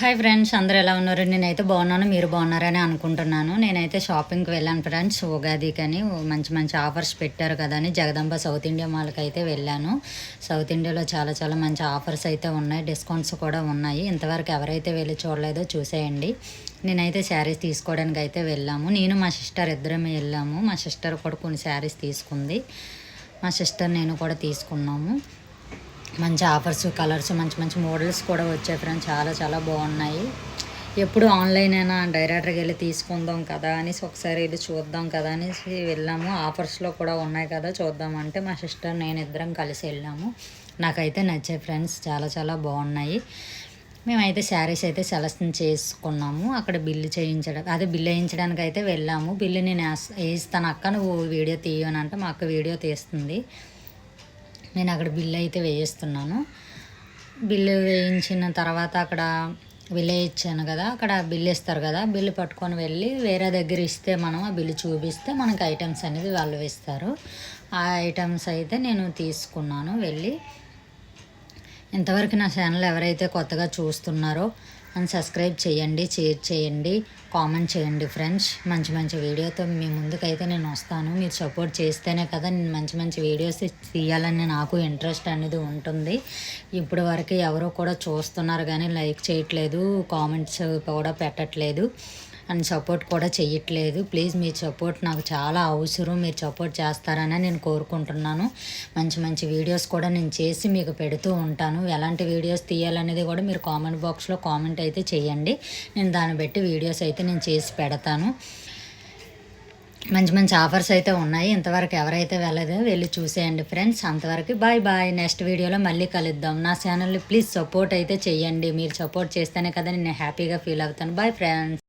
Hi friends, అందరూ ఎలా ఉన్నారు? నేనైతే బాగున్నాను, మీరు బాగున్నారని అనుకుంటున్నాను. నేనైతే షాపింగ్కి వెళ్ళాను ఫ్రెండ్స్. ఉగాదికని మంచి మంచి ఆఫర్స్ పెట్టారు కదా అని జగదంబ సౌత్ ఇండియా మాల్కి అయితే వెళ్ళాను. సౌత్ ఇండియాలో చాలా చాలా మంచి ఆఫర్స్ అయితే ఉన్నాయి, డిస్కౌంట్స్ కూడా ఉన్నాయి. ఇంతవరకు ఎవరైతే వెళ్ళి చూడలేదో చూసేయండి. నేనైతే శారీస్ తీసుకోవడానికి అయితే వెళ్ళాము. నేను మా సిస్టర్ ఇద్దరమే వెళ్ళాము. మా సిస్టర్ కూడా కొన్ని శారీస్ తీసుకుంది. మా సిస్టర్ నేను కూడా తీసుకున్నాము. మంచి ఆఫర్స్, కలర్స్, మంచి మంచి మోడల్స్ కూడా వచ్చాయి ఫ్రెండ్స్. చాలా చాలా బాగున్నాయి. ఎప్పుడు ఆన్లైన్ అయినా డైరెక్ట్గా వెళ్ళి తీసుకుందాం కదా అనేసి ఒకసారి వెళ్ళి చూద్దాం కదా అనేసి వెళ్ళాము. ఆఫర్స్లో కూడా ఉన్నాయి కదా చూద్దామంటే మా సిస్టర్ నేను ఇద్దరం కలిసి వెళ్ళాము. నాకైతే నచ్చాయి ఫ్రెండ్స్, చాలా చాలా బాగున్నాయి. మేమైతే శారీస్ అయితే సెలెక్షన్ చేసుకున్నాము. అక్కడ బిల్లు వేయించడానికి అయితే వెళ్ళాము. బిల్లు నేను వేయిస్తాను అక్క, నువ్వు వీడియో తీయనంటే మా అక్క వీడియో తీస్తుంది. నేను అక్కడ బిల్లు అయితే వేయిస్తున్నాను. బిల్లు వేయించిన తర్వాత అక్కడ బిల్లు ఇచ్చాను కదా, అక్కడ బిల్లు ఇస్తారు కదా, బిల్లు పట్టుకొని వెళ్ళి వేరే దగ్గర ఇస్తే మనం ఆ బిల్లు చూపిస్తే మనకి ఐటమ్స్ అనేది వాళ్ళు ఇస్తారు. ఆ ఐటమ్స్ అయితే నేను తీసుకున్నాను వెళ్ళి. ఇంతవరకు నా ఛానల్ ఎవరైతే కొత్తగా చూస్తున్నారో అని సబ్స్క్రైబ్ చేయండి, షేర్ చేయండి, కామెంట్ చేయండి ఫ్రెండ్స్. మంచి మంచి వీడియోతో మీ ముందుకైతే నేను వస్తాను. మీరు సపోర్ట్ చేస్తేనే కదా నేను మంచి మంచి వీడియోస్ తీయాలని నాకు ఇంట్రెస్ట్ అనేది ఉంటుంది. ఇప్పటి వరకు ఎవరో కూడా చూస్తున్నారు కానీ లైక్ చేయట్లేదు, కామెంట్స్ కూడా పెట్టట్లేదు అండ్ సపోర్ట్ కూడా చేయట్లేదు. ప్లీజ్ మీ సపోర్ట్ నాకు చాలా అవసరం. మీరు సపోర్ట్ చేస్తారని నేను కోరుకుంటున్నాను. మంచి మంచి వీడియోస్ కూడా నేను చేసి మీకు పెడుతూ ఉంటాను. ఎలాంటి వీడియోస్ తీయాలనేది కూడా మీరు కామెంట్ బాక్స్లో కామెంట్ అయితే చేయండి. నేను దాన్ని బట్టి వీడియోస్ అయితే నేను చేసి పెడతాను. మంచి మంచి ఆఫర్స్ అయితే ఉన్నాయి. ఇంతవరకు ఎవరైతే వెళ్ళదో వెళ్ళి చూసేయండి ఫ్రెండ్స్. అంతవరకు బాయ్ బాయ్. నెక్స్ట్ వీడియోలో మళ్ళీ కలుద్దాం. నా ఛానల్ని ప్లీజ్ సపోర్ట్ అయితే చేయండి. మీరు సపోర్ట్ చేస్తేనే కదా నేను హ్యాపీగా ఫీల్ అవుతాను. Bye friends.